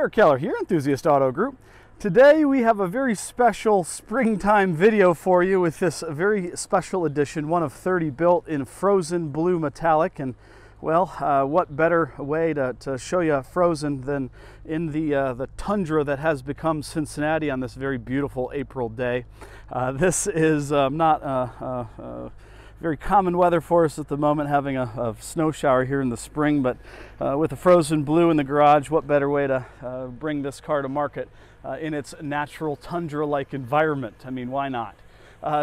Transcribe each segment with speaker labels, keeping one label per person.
Speaker 1: Eric Keller here, Enthusiast Auto Group. Today we have a very special springtime video for you with this very special edition, one of 30 built in frozen blue metallic. And well, what better way to show you frozen than in the tundra that has become Cincinnati on this very beautiful April day. This is not very common weather for us at the moment, having a snow shower here in the spring, but with a frozen blue in the garage, what better way to bring this car to market in its natural tundra-like environment? I mean, why not?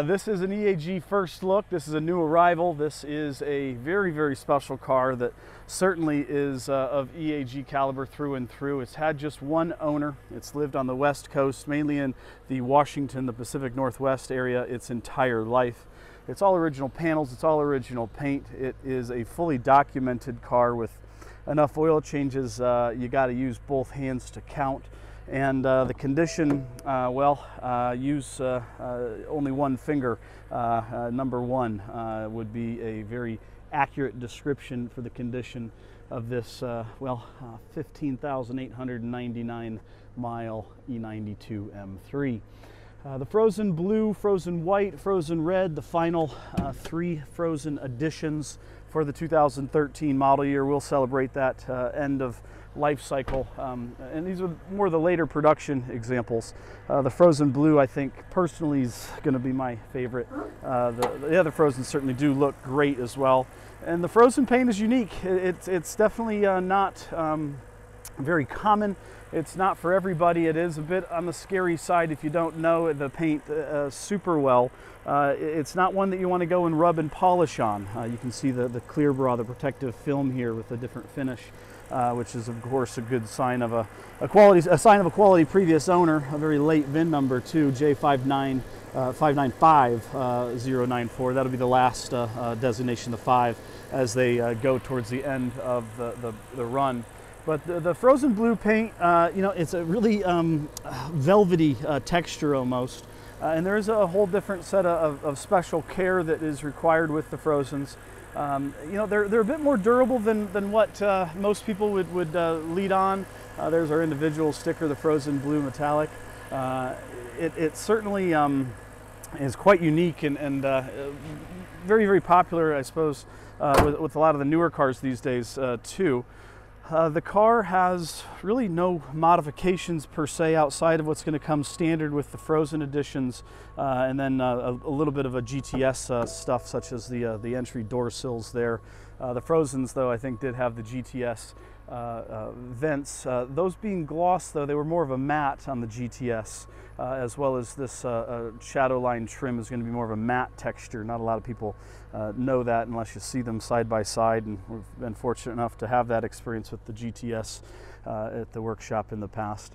Speaker 1: This is an EAG first look. This is a new arrival. This is a very, very special car that certainly is of EAG caliber through and through. It's had just one owner. It's lived on the West Coast, mainly in the Washington, the Pacific Northwest area, its entire life. It's all original panels, it's all original paint. It is a fully documented car with enough oil changes you got to use both hands to count. And the condition, use only one finger. Number one would be a very accurate description for the condition of this, 15,899 mile E92 M3. The frozen blue, frozen white, frozen red, the final three frozen editions for the 2013 model year. We'll celebrate that end of life cycle. And these are more the later production examples. The frozen blue, I think, personally is going to be my favorite. The other frozen certainly do look great as well. And the frozen paint is unique. It's definitely not very common. It's not for everybody. It is a bit on the scary side if you don't know the paint super well. It's not one that you want to go and rub and polish on. You can see the clear bra, the protective film here with a different finish, which is of course a good sign of a quality previous owner. A very late VIN number too, J595094. That'll be the last designation, the 5, as they go towards the end of the run. But the frozen blue paint, it's a really velvety texture almost. And there is a whole different set of special care that is required with the frozens. They're a bit more durable than what most people would lead on. There's our individual sticker, the frozen blue metallic. It certainly is quite unique and very, very popular, I suppose, with a lot of the newer cars these days too. The car has really no modifications per se outside of what's going to come standard with the frozen editions, and then a little bit of a GTS stuff, such as the entry door sills there. The frozens, though, I think did have the GTS vents. Those being gloss, though, they were more of a matte on the GTS, as well as this shadow line trim is going to be more of a matte texture. Not a lot of people know that unless you see them side by side, and we've been fortunate enough to have that experience with the GTS at the workshop in the past.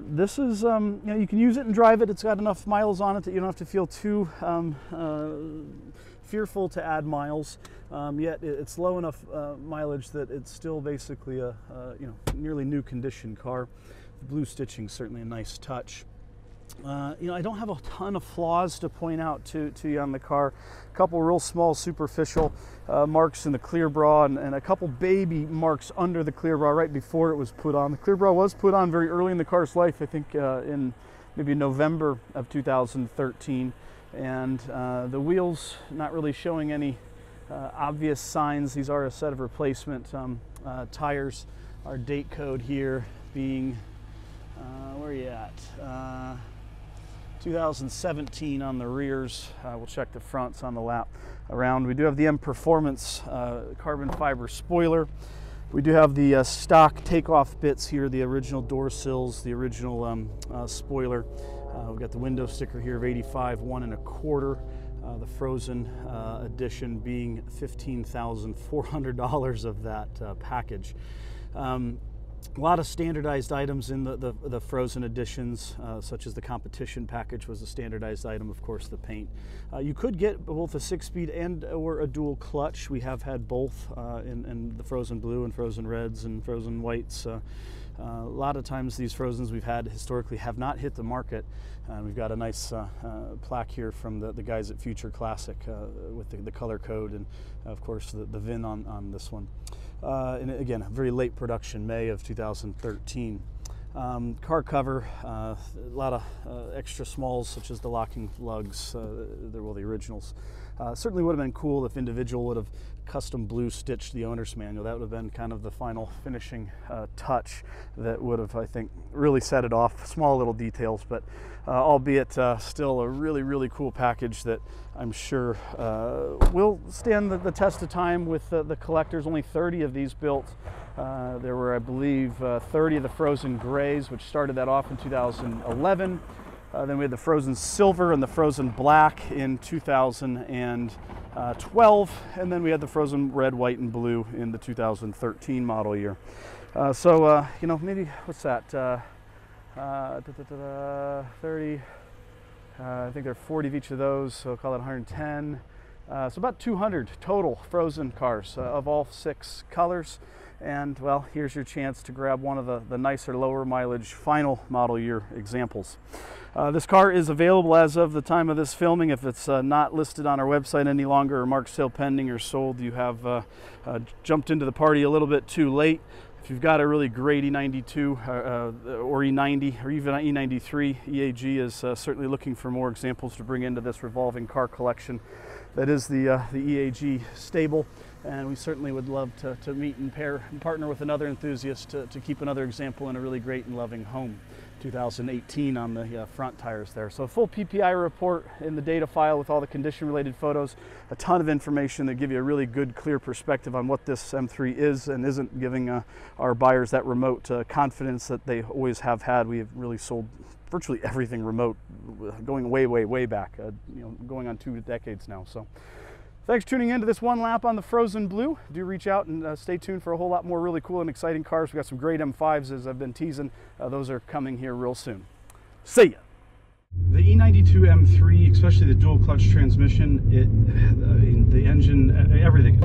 Speaker 1: This is, you can use it and drive it. It's got enough miles on it that you don't have to feel too fearful to add miles, yet it's low enough mileage that it's still basically a nearly new condition car. The blue stitching certainly a nice touch. I don't have a ton of flaws to point out to you on the car. A couple real small superficial marks in the clear bra, and a couple baby marks under the clear bra right before it was put on. The clear bra was put on very early in the car's life, I think in maybe November of 2013. And the wheels not really showing any obvious signs. These are a set of replacement tires. Our date code here being, where are you at? 2017 on the rears. We'll check the fronts on the lap around. We do have the M Performance carbon fiber spoiler. We do have the stock takeoff bits here, the original door sills, the original spoiler. We've got the window sticker here of 85, 1 1/4. The frozen edition being $15,400 of that package. A lot of standardized items in the frozen editions, such as the competition package was a standardized item, of course, the paint. You could get both a 6-speed and or a dual clutch. We have had both in the frozen blue and frozen reds and frozen whites. A lot of times these frozens we've had historically have not hit the market. We've got a nice plaque here from the guys at Future Classic with the color code and of course the VIN on this one. And again, a very late production, May of 2013. car cover, a lot of extra smalls such as the locking lugs, the originals. Certainly would have been cool if individual would have custom blue stitched the owner's manual. That would have been kind of the final finishing touch that would have, I think, really set it off. Small little details, but albeit still a really cool package that I'm sure will stand the test of time with the collectors. Only 30 of these built. There were, I believe, 30 of the frozen grays, which started that off in 2011. Then we had the frozen silver and the frozen black in 2012, and then we had the frozen red, white, and blue in the 2013 model year. So you know, maybe what's that? 30. I think there are 40 of each of those, so call it 110. So about 200 total frozen cars of all 6 colors. And well, here's your chance to grab one of the nicer, lower mileage final model year examples. This car is available as of the time of this filming. If it's not listed on our website any longer or marked sale pending or sold, you have jumped into the party a little bit too late. If you've got a really great E92 or E90 or even E93, EAG is certainly looking for more examples to bring into this revolving car collection that is the EAG stable. And we certainly would love to meet and partner with another enthusiast to keep another example in a really great and loving home. 2018 on the front tires there. So a full PPI report in the data file with all the condition related photos, a ton of information that give you a really good, clear perspective on what this M3 is and isn't, giving our buyers that remote confidence that they always have had. We have really sold virtually everything remote, going way back, you know, going on 2 decades now. So thanks for tuning in to this one lap on the Frozen Blue. Do reach out and stay tuned for a whole lot more really cool and exciting cars. We've got some great M5s, as I've been teasing. Those are coming here real soon. See ya! The E92 M3, especially the dual clutch transmission, the engine, everything.